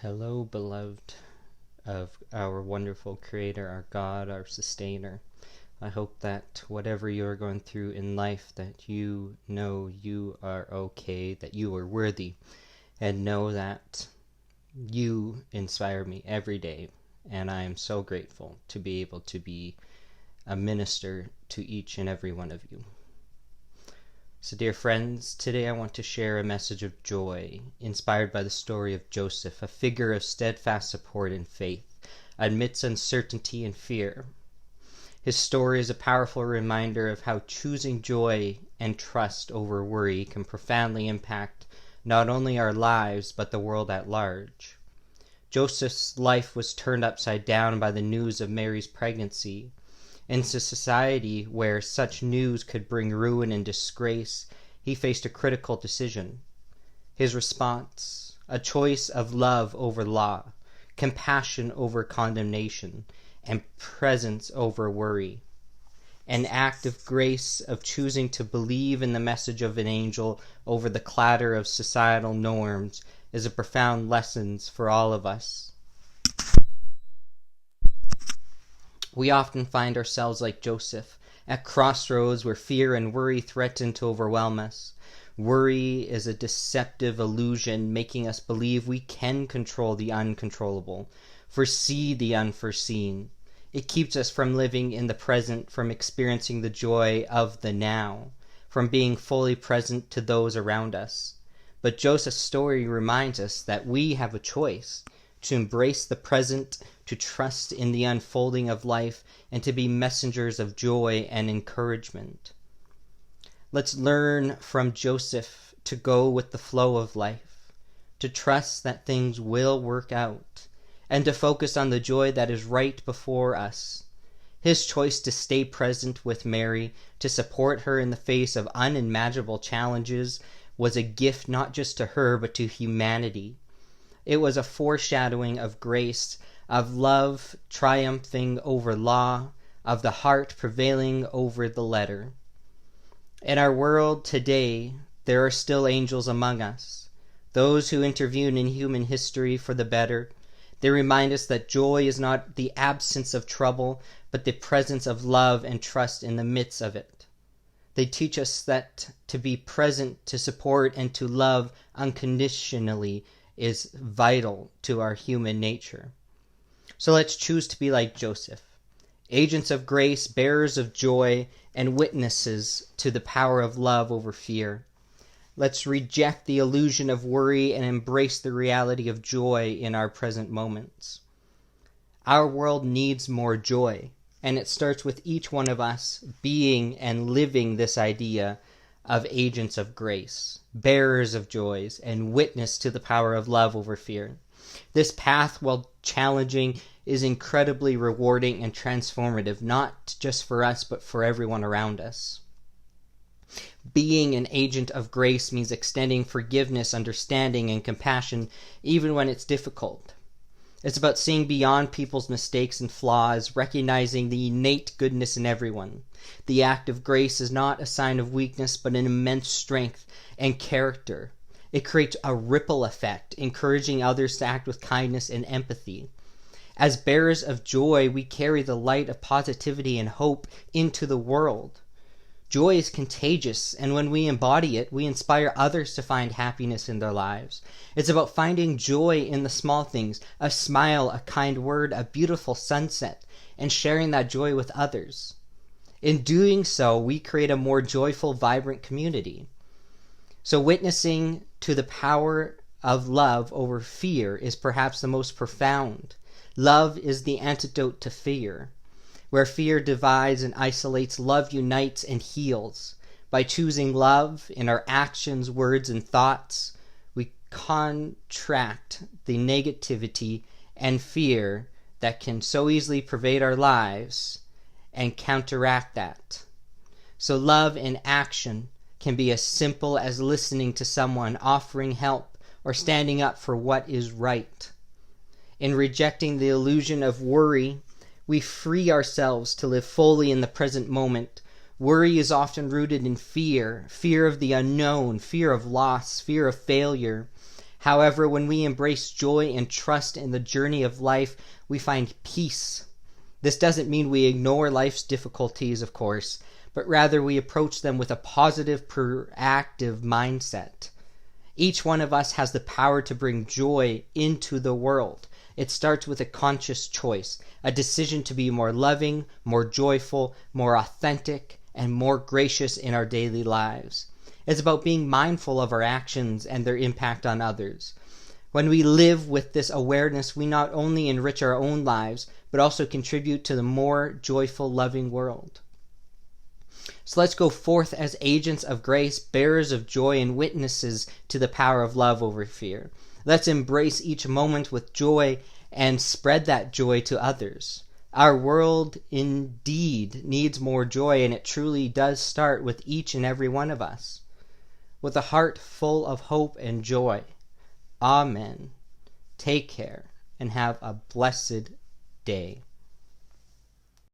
Hello, beloved of our wonderful Creator, our God, our Sustainer. I hope that whatever you are going through in life, that you know you are okay, that you are worthy, and know that you inspire me every day. And I am so grateful to be able to be a minister to each and every one of you. So, dear friends, today I want to share a message of joy, inspired by the story of Joseph, a figure of steadfast support and faith, amidst uncertainty and fear. His story is a powerful reminder of how choosing joy and trust over worry can profoundly impact not only our lives, but the world at large. Joseph's life was turned upside down by the news of Mary's pregnancy. In a society where such news could bring ruin and disgrace, he faced a critical decision. His response, a choice of love over law, compassion over condemnation, and presence over worry. An act of grace of choosing to believe in the message of an angel over the clatter of societal norms is a profound lesson for all of us. We often find ourselves like Joseph, at crossroads where fear and worry threaten to overwhelm us. Worry is a deceptive illusion, making us believe we can control the uncontrollable, foresee the unforeseen. It keeps us from living in the present, from experiencing the joy of the now, from being fully present to those around us. But Joseph's story reminds us that we have a choice to embrace the present, to trust in the unfolding of life, and to be messengers of joy and encouragement. Let's learn from Joseph to go with the flow of life, to trust that things will work out, and to focus on the joy that is right before us. His choice to stay present with Mary, to support her in the face of unimaginable challenges, was a gift not just to her, but to humanity. It was a foreshadowing of grace, of love triumphing over law, of the heart prevailing over the letter. In our world today, there are still angels among us, those who intervene in human history for the better. They remind us that joy is not the absence of trouble, but the presence of love and trust in the midst of it. They teach us that to be present, to support, and to love unconditionally is vital to our human nature. So let's choose to be like Joseph, agents of grace, bearers of joy, and witnesses to the power of love over fear. Let's reject the illusion of worry and embrace the reality of joy in our present moments. Our world needs more joy, and it starts with each one of us being and living this idea of agents of grace, bearers of joys, and witness to the power of love over fear. This path, while challenging, is incredibly rewarding and transformative, not just for us, but for everyone around us. Being an agent of grace means extending forgiveness, understanding, and compassion even when it's difficult. It's about seeing beyond people's mistakes and flaws, recognizing the innate goodness in everyone. The act of grace is not a sign of weakness, but an immense strength and character. It creates a ripple effect, encouraging others to act with kindness and empathy. As bearers of joy, we carry the light of positivity and hope into the world. Joy is contagious, and when we embody it, we inspire others to find happiness in their lives. It's about finding joy in the small things, a smile, a kind word, a beautiful sunset, and sharing that joy with others. In doing so, we create a more joyful, vibrant community. So witnessing to the power of love over fear is perhaps the most profound. Love is the antidote to fear. Where fear divides and isolates, love unites and heals. By choosing love in our actions, words, and thoughts, we contract the negativity and fear that can so easily pervade our lives and counteract that. So love in action can be as simple as listening to someone, offering help, or standing up for what is right. In rejecting the illusion of worry, we free ourselves to live fully in the present moment. Worry is often rooted in fear of the unknown, fear of loss, fear of failure. However, when we embrace joy and trust in the journey of life, we find peace. This doesn't mean we ignore life's difficulties, of course, but rather we approach them with a positive, proactive mindset. Each one of us has the power to bring joy into the world. It starts with a conscious choice, a decision to be more loving, more joyful, more authentic, and more gracious in our daily lives. It's about being mindful of our actions and their impact on others. When we live with this awareness, we not only enrich our own lives, but also contribute to the more joyful, loving world. So let's go forth as agents of grace, bearers of joy, and witnesses to the power of love over fear. Let's embrace each moment with joy and spread that joy to others. Our world indeed needs more joy, and it truly does start with each and every one of us. With a heart full of hope and joy. Amen. Take care and have a blessed day.